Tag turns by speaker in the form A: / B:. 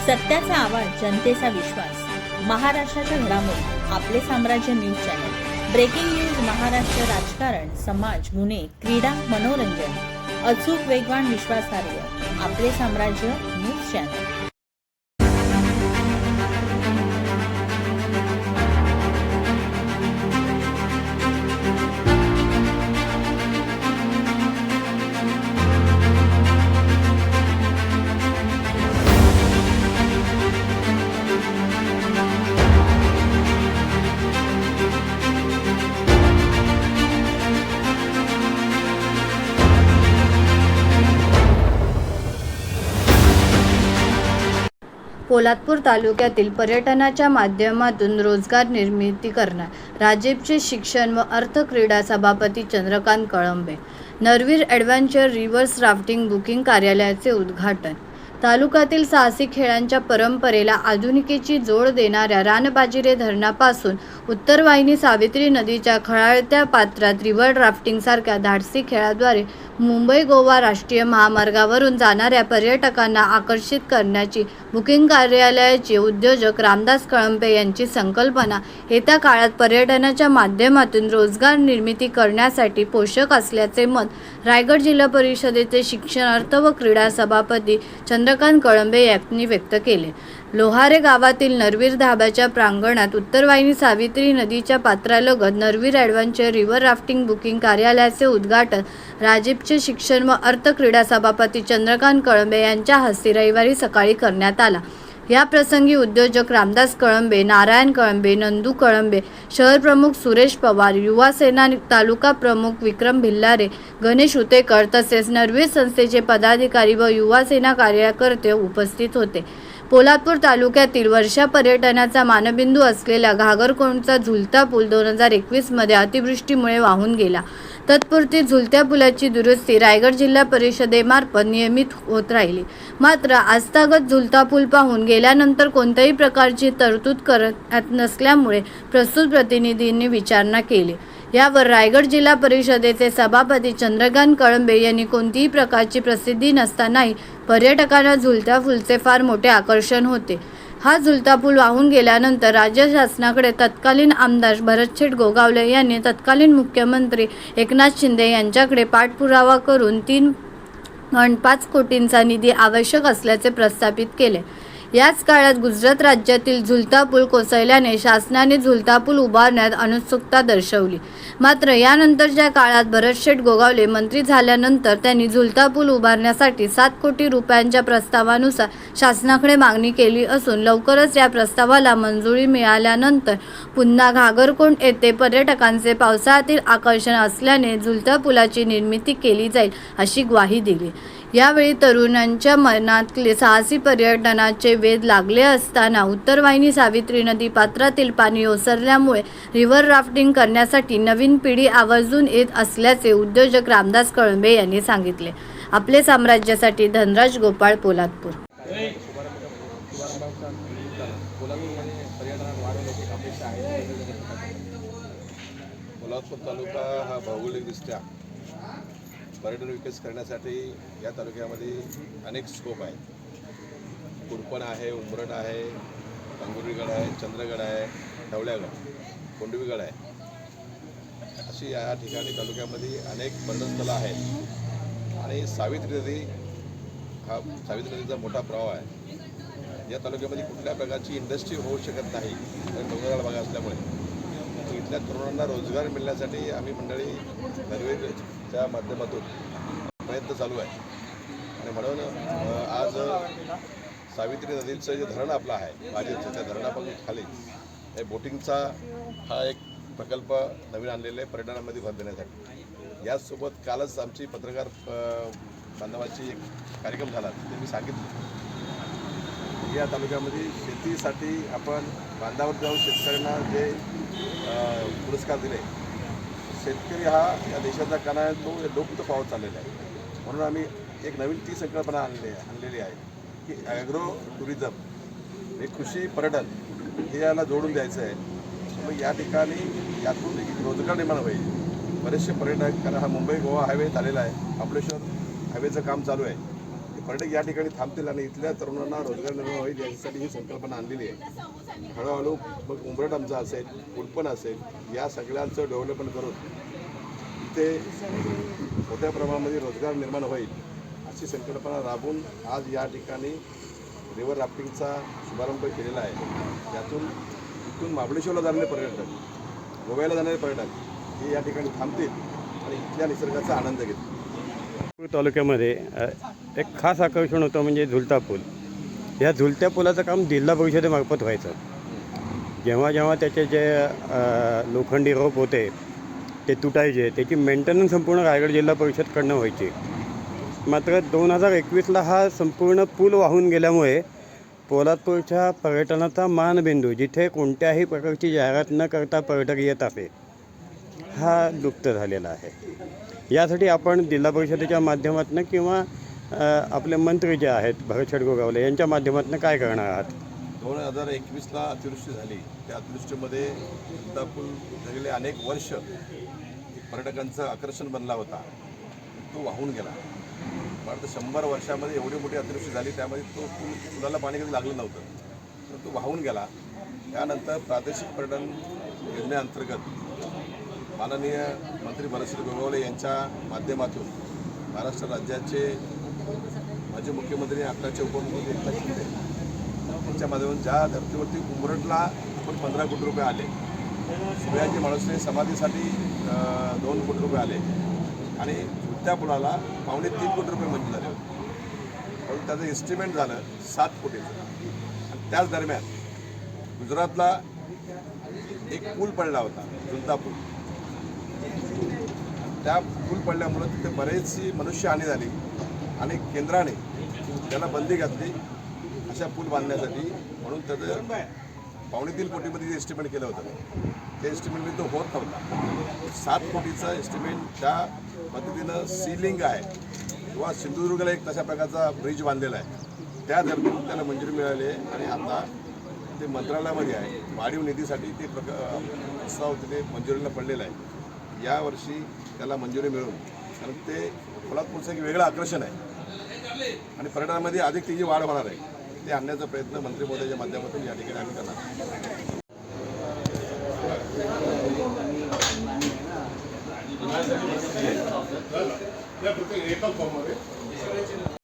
A: सत्याचा आवाज, जनतेचा विश्वास. महाराष्ट्राच्या घडामोडी, आपले साम्राज्य news channel. Breaking news. Maharashtra. राजकारण, समाज, गुन्हे, क्रीडा, मनोरंजन. अचूक, वेगवान, विश्वासार्ह. आपले साम्राज्य न्यूज चॅनल.
B: पोलादपूर तालुक्यातील पर्यटनाच्या माध्यमातून रोजगार निर्मिती करणार. राजेपचे शिक्षण व अर्थ क्रीडा सभापती चंद्रकांत कळंबे. नरवीर ॲडव्हेंचर रिव्हर्स राफ्टिंग बुकिंग कार्यालयाचे उद्घाटन. तालुक्यातील साहसी खेळांच्या परंपरेला आधुनिकेची जोड देणाऱ्या रानबाजिरे धरणापासून उत्तरवाहिनी सावित्री नदीच्या खळाळत्या पात्रात रिव्हर राफ्टिंगसारख्या धाडसी खेळाद्वारे मुंबई गोवा राष्ट्रीय महामार्गावरून जाणाऱ्या पर्यटकांना आकर्षित करण्याची बुकिंग कार्यालयाचे उद्योजक रामदास कळंबे यांची संकल्पना येत्या काळात पर्यटनाच्या माध्यमातून रोजगार निर्मिती करण्यासाठी पोषक असल्याचे मत रायगड जिल्हा परिषदेचे शिक्षण अर्थ व क्रीडा सभापती चंद्रकांत कळंबे यांनी व्यक्त केले. लोहारे गावातील नरवीर धाब्याच्या प्रांगणात उत्तरवाहिनी सावित्री नदीच्या पात्रालगत नरवीर ॲडव्हेंचर रिव्हर राफ्टिंग बुकिंग कार्यालयाचे उद्घाटन राजेपचे शिक्षण व अर्थ क्रीडा सभापती चंद्रकांत कळंबे यांच्या हस्ते रविवारी सकाळी करण्यात आला. या प्रसंगी उद्योजक रामदास कळंबे, नारायण कळंबे, नंदू कळंबे, शहर प्रमुख सुरेश पवार, युवा सेना तालुका प्रमुख विक्रम भिल्लारे, गणेश उतेकर तसेच नरवीर संस्थेचे पदाधिकारी व युवा सेना कार्यकर्ते उपस्थित होते. पोलादपूर तालुक्यातील वर्षा पर्यटनाचा मानबिंदू असलेला घागरकोंडचा झुलता पूल 2021 मध्ये अतिवृष्टीमुळे वाहून गेला. तत्पुरती झुलत्या पुलाची दुरुस्ती रायगड जिल्हा परिषदेमार्फत नियमित होत राहिली. मात्र आजतागत झुलता पूल पाहून गेल्यानंतर कोणत्याही प्रकारची तरतूद करत नसल्यामुळे प्रस्तुत प्रतिनिधींनी विचारणा केली. यावर रायगड जिल्हा परिषदेचे सभापती चंद्रकांत कळंबे यांनी कोणतीही प्रकारची प्रसिद्धी नसतानाही पर्यटकांना झुलत्या पूलचे फार मोठे आकर्षण होते. हा झुलता पूल वाहून गेल्यानंतर राज्य शासनाकडे तत्कालीन आमदार भरतशेठ गोगावले यांनी तत्कालीन मुख्यमंत्री एकनाथ शिंदे यांच्याकडे पाठपुरावा करून 3.5 कोटींचा निधी आवश्यक असल्याचे प्रस्थापित केले. याच काळात गुजरात राज्यातील झुलता पूल कोसळल्याने शासनाने झुलता पूल उभारण्यात अनुत्सुकता दर्शवली. मात्र यानंतरच्या काळात भरतशेठ गोगावले मंत्री झाल्यानंतर त्यांनी झुलता पूल उभारण्यासाठी 7 कोटी रुपयांच्या प्रस्तावानुसार शासनाकडे मागणी केली असून लवकरच या प्रस्तावाला मंजुरी मिळाल्यानंतर पुन्हा घागरकोंड येथे पर्यटकांचे पावसाळ्यातील आकर्षण असल्याने झुलता पुलाची निर्मिती केली जाईल अशी ग्वाही दिली. यावेळी तरुणांच्या मनातले साहसी पर्यटनाचे वेध लागले असताना उत्तरवाहिनी सावित्री नदी पात्रातील पाणी ओसरल्यामुळे रिव्हर राफ्टिंग करण्यासाठी नवीन पिढी आवर्जून येत असल्याचे उद्योजक रामदास कळंबे यांनी सांगितले. आपले साम्राज्यासाठी धनराज गोपाळ, पोलादपूर.
C: पोलादपूर तालुका हा भौगोलिकदृष्ट्या पर्यटन विकास करण्यासाठी या तालुक्यामध्ये अनेक स्कोप आहे. कुरपण आहे, उमरठ आहे, अंगुरीगड आहे, चंद्रगड आहे, ढवळ्यागड, कोंडवीगड आहे. अशी या ठिकाणी तालुक्यामध्ये अनेक पर्यटनस्थळं आहेत आणि सावित्री नदीचा मोठा प्रवाह आहे. या तालुक्यामध्ये कुठल्या प्रकारची इंडस्ट्री होऊ शकत नाही डोंगराळ भाग असल्यामुळे. इथल्या तरुणांना रोजगार मिळण्यासाठी आम्ही मंडळी नरवीरच्या माध्यमातून प्रयत्न चालू आहे आणि म्हणून आज सावित्री नदीचं जे धरण आपलं आहे वाजेचं, त्या धरणापासून खाली हे बोटिंगचा हा एक प्रकल्प नवीन आणलेला आहे पर्यटनामध्ये भर देण्यासाठी. याचसोबत कालच आमची पत्रकार बांधवाची एक कार्यक्रम झाला, ते मी सांगितलं. या तालुक्यामध्ये शेतीसाठी आपण बांधावर जाऊन शेतकऱ्यांना जे पुरस्कार दिले, शेतकरी हा या देशाचा कणा आहे, तो लोकप्रिय पावत चाललेला आहे. म्हणून आम्ही एक नवीन ती संकल्पना आणलेली आहे की ॲग्रो टुरिझम हे कृषी पर्यटन हे याला जोडून द्यायचं आहे. मग या ठिकाणी यातून एक रोजगार निर्माण होईल. बरेचसे पर्यटक, कारण हा मुंबई गोवा हायवे झालेला आहे, महाबळेश्वर हायवेचं काम चालू आहे, पर्यटक या ठिकाणी थांबतील आणि इथल्या तरुणांना रोजगार निर्माण होईल यासाठी ही संकल्पना आणलेली आहे. हळूहळू मग उंबरठ आमचा असेल, कुडपण असेल, या सगळ्यांचं डेव्हलपमेंट करून इथे मोठ्या प्रमाणामध्ये रोजगार निर्माण होईल अशी संकल्पना राबवून आज या ठिकाणी रिव्हर राफ्टिंगचा शुभारंभ केलेला आहे. यातून इथून महाबळेश्वरला जाणारे पर्यटक, गोव्याला जाणारे पर्यटक हे या ठिकाणी थांबतील आणि इथल्या निसर्गाचा आनंद घेतील.
D: तालुक्यामध्ये एक खास आकर्षण होतं म्हणजे झुलता पूल. या झुलत्या पुलाचं काम जिल्हा परिषदेमार्फत व्हायचं. जेव्हा जेव्हा त्याचे जे लोखंडी रोप होते ते तुटायचे, त्याची मेंटेनन्स संपूर्ण रायगड जिल्हा परिषदकडनं व्हायची. मात्र 2021ला हा संपूर्ण पूल वाहून गेल्यामुळे पोलादपूरच्या पर्यटनाचा मानबिंदू, जिथे कोणत्याही प्रकारची जाहिरात न करता पर्यटक येत आहे, हा लुप्त झालेला आहे. यासाठी आपण जिल्हा परिषदेच्या माध्यमातून किंवा आपले मंत्री जे आहेत भरत गोगावले यांच्या माध्यमातून काय करणार आहात?
C: 2021ला अतिवृष्टी झाली. त्या अतिवृष्टीमध्ये झुलता पूल गेले अनेक वर्ष पर्यटकांचं आकर्षण बनला होता. तो वाहून गेला. पण 100 वर्षामध्ये एवढी मोठी अतिवृष्टी झाली, त्यामध्ये तो पुलाला पाणी कधी लागलं नव्हतं, तर तो वाहून गेला. त्यानंतर प्रादेशिक पर्यटन योजनेअंतर्गत माननीय मंत्री भरत गोगावले यांच्या माध्यमातून महाराष्ट्र राज्याचे माजी मुख्यमंत्री आत्ताचे उपमुख्यमंत्री एकनाथ शिंदे यांच्या माध्यमातून ज्या धर्तीवरती उंबरठला आपण 15 कोटी रुपये आले, शिवाजी महाराष्ट्र समाधीसाठी 2 कोटी रुपये आले आणि झुलत्या पुलाला 2.5 कोटी रुपये मंजूर झाले होते. परंतु त्याचं एस्टिमेट झालं 7 कोटीचं. आणि त्याच दरम्यान गुजरातला एक पूल पडला होता, झुलता पूल. त्या पूल पडल्यामुळं तिथे बरेचशी मनुष्यहानी झाली आणि केंद्राने त्याला बंदी घातली अशा पूल बांधण्यासाठी. म्हणून त्याचं 2.5 कोटीमध्ये जे एस्टिमेट केलं होतं ते एस्टिमेटमध्ये तो होत नव्हता. 7 कोटीचा एस्टिमेट त्या पद्धतीनं सीलिंग आहे किंवा सिंधुदुर्गला एक तशा प्रकारचा ब्रिज बांधलेला आहे, त्या धर्तीतून त्याला मंजुरी मिळाली आहे आणि आता ते मंत्रालयामध्ये आहे. वाढीव निधीसाठी ते प्रस्ताव तिथे मंजुरीला पडलेला आहे. यावर्षी त्याला मंजुरी मिळून, कारण ते पोलादपूरचं एक वेगळं आकर्षण आहे आणि पर्यटनामध्ये अधिक त्याची वाढ होणार आहे, ते आणण्याचा प्रयत्न मंत्री महोदयाच्या माध्यमातून या ठिकाणी आम्ही करणार.
E: या प्रत्येक एका फॉर्ममध्ये